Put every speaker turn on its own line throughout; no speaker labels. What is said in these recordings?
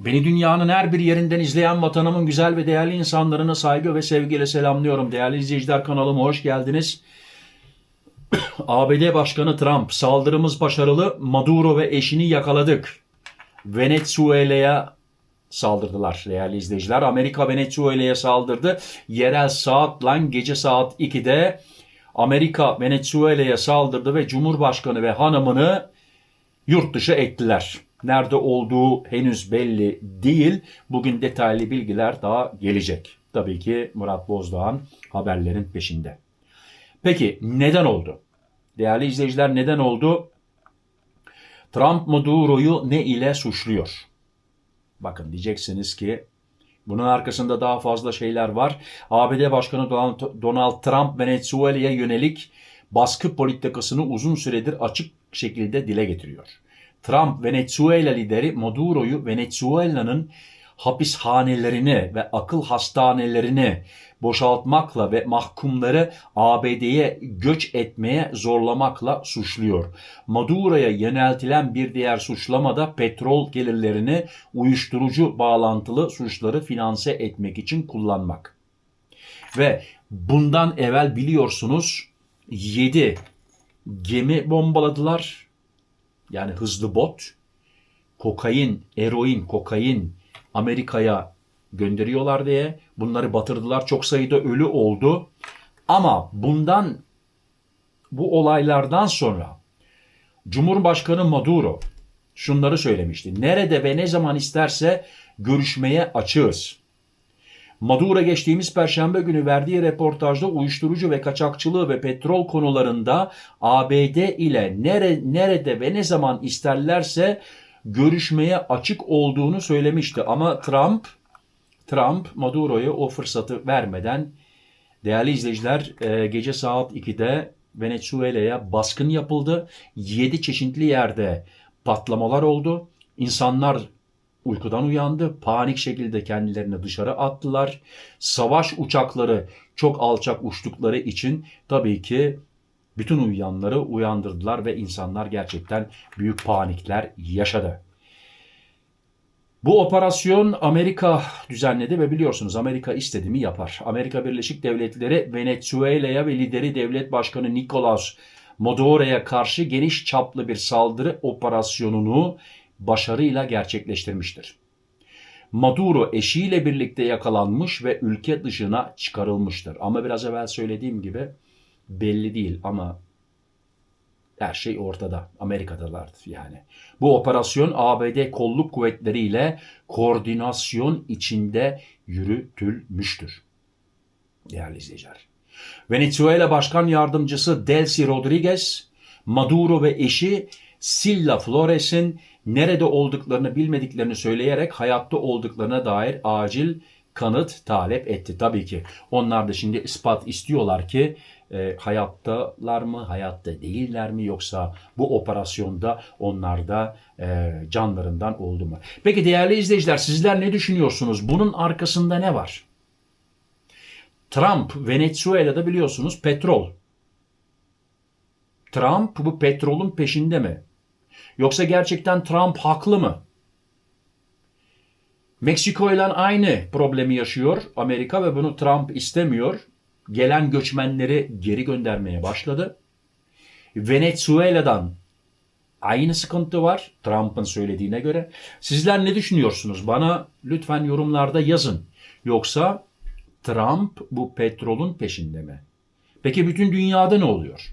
Beni dünyanın her bir yerinden izleyen vatanımın güzel ve değerli insanlarını saygı ve sevgiyle selamlıyorum. Değerli izleyiciler, kanalıma hoş geldiniz. ABD Başkanı Trump, saldırımız başarılı, Maduro ve eşini yakaladık. Venezuela'ya saldırdılar değerli izleyiciler. Amerika Venezuela'ya saldırdı. Yerel saatla gece saat 2'de Amerika Venezuela'ya saldırdı ve Cumhurbaşkanı ve hanımını yurt dışı ettiler. Nerede olduğu henüz belli değil. Bugün detaylı bilgiler daha gelecek. Tabii ki Murat Bozdoğan haberlerin peşinde. Peki neden oldu? Değerli izleyiciler, neden oldu? Trump Maduro'yu ne ile suçluyor? Bakın, diyeceksiniz ki bunun arkasında daha fazla şeyler var. ABD Başkanı Donald Trump Venezuela'ya yönelik baskı politikasını uzun süredir açık şekilde dile getiriyor. Trump, Venezuela lideri Maduro'yu Venezuela'nın hapishanelerini ve akıl hastanelerini boşaltmakla ve mahkumları ABD'ye göç etmeye zorlamakla suçluyor. Maduro'ya yöneltilen bir diğer suçlama da petrol gelirlerini uyuşturucu bağlantılı suçları finanse etmek için kullanmak. Ve bundan evvel biliyorsunuz 7 gemi bombaladılar. Yani hızlı bot, kokain Amerika'ya gönderiyorlar diye bunları batırdılar. Çok sayıda ölü oldu. Ama bu olaylardan sonra Cumhurbaşkanı Maduro şunları söylemişti. Nerede ve ne zaman isterse görüşmeye açığız. Maduro geçtiğimiz Perşembe günü verdiği röportajda uyuşturucu ve kaçakçılığı ve petrol konularında ABD ile nerede ve ne zaman isterlerse görüşmeye açık olduğunu söylemişti. Ama Trump Maduro'ya o fırsatı vermeden, değerli izleyiciler, gece saat 2'de Venezuela'ya baskın yapıldı. 7 çeşitli yerde patlamalar oldu. İnsanlar uykudan uyandı. Panik şekilde kendilerini dışarı attılar. Savaş uçakları çok alçak uçtukları için tabii ki bütün uyuyanları uyandırdılar ve insanlar gerçekten büyük panikler yaşadı. Bu operasyon Amerika düzenledi ve biliyorsunuz Amerika istediğini yapar. Amerika Birleşik Devletleri Venezuela'ya ve lideri devlet başkanı Nicolas Maduro'ya karşı geniş çaplı bir saldırı operasyonunu başarıyla gerçekleştirmiştir. Maduro eşiyle birlikte yakalanmış ve ülke dışına çıkarılmıştır. Ama biraz evvel söylediğim gibi belli değil ama her şey ortada. Amerika'dalardı yani. Bu operasyon ABD kolluk kuvvetleriyle koordinasyon içinde yürütülmüştür. Değerli izleyiciler. Venezuela Başkan Yardımcısı Delcy Rodriguez, Maduro ve eşi Sila Flores'in nerede olduklarını bilmediklerini söyleyerek hayatta olduklarına dair acil kanıt talep etti. Tabii ki onlar da şimdi ispat istiyorlar ki hayattalar mı, hayatta değiller mi, yoksa bu operasyonda onlar da canlarından oldu mu? Peki değerli izleyiciler, sizler ne düşünüyorsunuz? Bunun arkasında ne var? Trump Venezuela'da biliyorsunuz petrol. Trump bu petrolün peşinde mi? Yoksa gerçekten Trump haklı mı? Meksiko ile aynı problemi yaşıyor Amerika ve bunu Trump istemiyor. Gelen göçmenleri geri göndermeye başladı. Venezuela'dan aynı sıkıntı var Trump'ın söylediğine göre. Sizler ne düşünüyorsunuz? Bana lütfen yorumlarda yazın. Yoksa Trump bu petrolün peşinde mi? Peki bütün dünyada ne oluyor?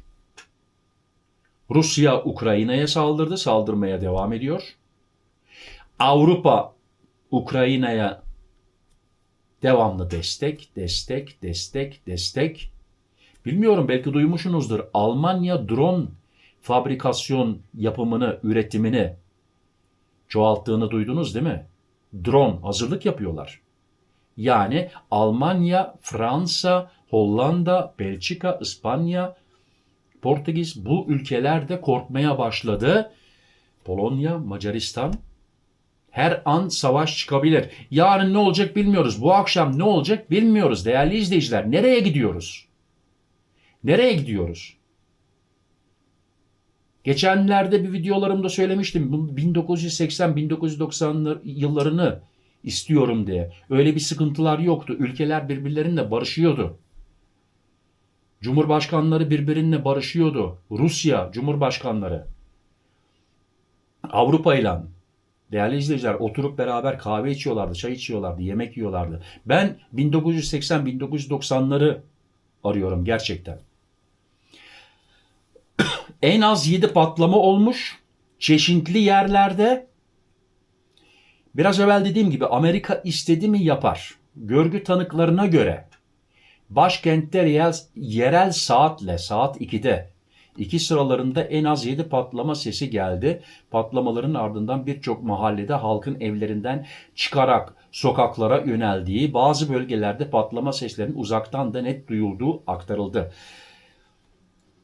Rusya Ukrayna'ya saldırdı, saldırmaya devam ediyor. Avrupa Ukrayna'ya devamlı destek. Bilmiyorum, belki duymuşsunuzdur. Almanya drone fabrikasyon yapımını, üretimini çoğalttığını duydunuz değil mi? Drone hazırlık yapıyorlar. Yani Almanya, Fransa, Hollanda, Belçika, İspanya, Portekiz, bu ülkelerde korkmaya başladı. Polonya, Macaristan. Her an savaş çıkabilir. Yarın ne olacak bilmiyoruz. Bu akşam ne olacak bilmiyoruz değerli izleyiciler. Nereye gidiyoruz? Nereye gidiyoruz? Geçenlerde bir videolarımda söylemiştim. 1980-1990 yıllarını istiyorum diye. Öyle bir sıkıntılar yoktu. Ülkeler birbirleriyle barışıyordu. Cumhurbaşkanları birbirine barışıyordu. Rusya Cumhurbaşkanları Avrupa ile, değerli izleyiciler, oturup beraber kahve içiyorlardı, çay içiyorlardı, yemek yiyorlardı. Ben 1980-1990'ları arıyorum gerçekten. En az 7 patlama olmuş çeşitli yerlerde. Biraz evvel dediğim gibi Amerika istedi mi yapar. Görgü tanıklarına göre başkentte yerel saatle saat 2'de 2 sıralarında en az 7 patlama sesi geldi. Patlamaların ardından birçok mahallede halkın evlerinden çıkarak sokaklara yöneldiği, bazı bölgelerde patlama seslerinin uzaktan da net duyulduğu aktarıldı.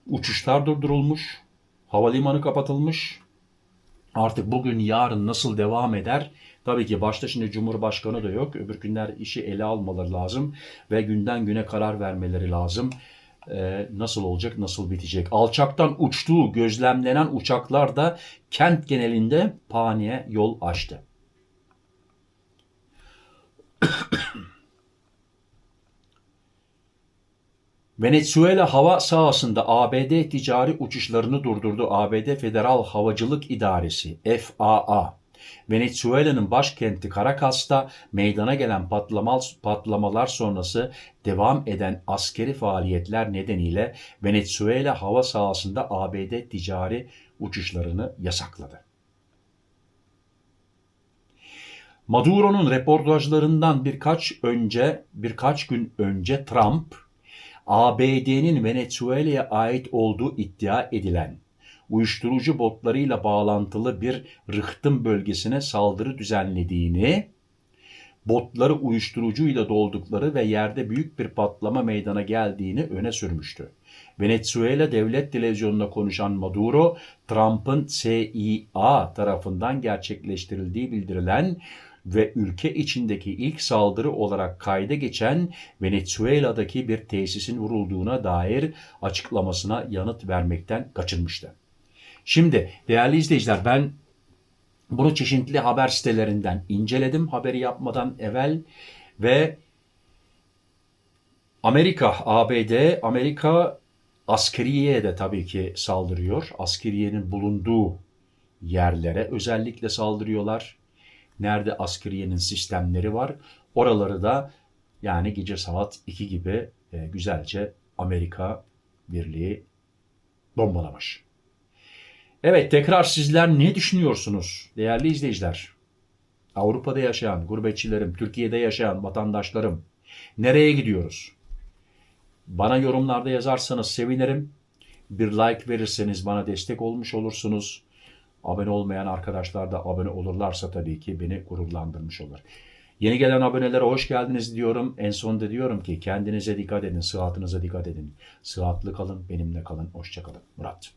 Uçuşlar durdurulmuş, havalimanı kapatılmış. Artık bugün yarın nasıl devam eder? Tabii ki başta şimdi Cumhurbaşkanı da yok. Öbür günler işi ele almaları lazım ve günden güne karar vermeleri lazım. Nasıl olacak, nasıl bitecek? Alçaktan uçtuğu gözlemlenen uçaklar da kent genelinde paniğe yol açtı. Venezuela hava sahasında ABD ticari uçuşlarını durdurdu. ABD Federal Havacılık İdaresi FAA. Venezuela'nın başkenti Caracas'ta meydana gelen patlamalar sonrası devam eden askeri faaliyetler nedeniyle Venezuela hava sahasında ABD ticari uçuşlarını yasakladı. Maduro'nun reportajlarından birkaç gün önce Trump, ABD'nin Venezuela'ya ait olduğu iddia edilen uyuşturucu botlarıyla bağlantılı bir rıhtım bölgesine saldırı düzenlediğini, botları uyuşturucuyla doldukları ve yerde büyük bir patlama meydana geldiğini öne sürmüştü. Venezuela devlet televizyonuna konuşan Maduro, Trump'ın CIA tarafından gerçekleştirildiği bildirilen ve ülke içindeki ilk saldırı olarak kayda geçen Venezuela'daki bir tesisin vurulduğuna dair açıklamasına yanıt vermekten kaçınmıştı. Şimdi değerli izleyiciler, ben bunu çeşitli haber sitelerinden inceledim haberi yapmadan evvel ve Amerika askeriyeye de tabii ki saldırıyor. Askeriyenin bulunduğu yerlere özellikle saldırıyorlar. Nerede askeriyenin sistemleri var, oraları da yani gece saat 2 gibi güzelce Amerika Birliği bombalamış. Evet, tekrar sizler ne düşünüyorsunuz değerli izleyiciler? Avrupa'da yaşayan gurbetçilerim, Türkiye'de yaşayan vatandaşlarım, nereye gidiyoruz? Bana yorumlarda yazarsanız sevinirim. Bir like verirseniz bana destek olmuş olursunuz. Abone olmayan arkadaşlar da abone olurlarsa tabii ki beni gururlandırmış olur. Yeni gelen abonelere hoş geldiniz diyorum. En sonunda diyorum ki kendinize dikkat edin, sıhhatinize dikkat edin. Sıhhatli kalın, benimle kalın. Hoşça kalın. Murat.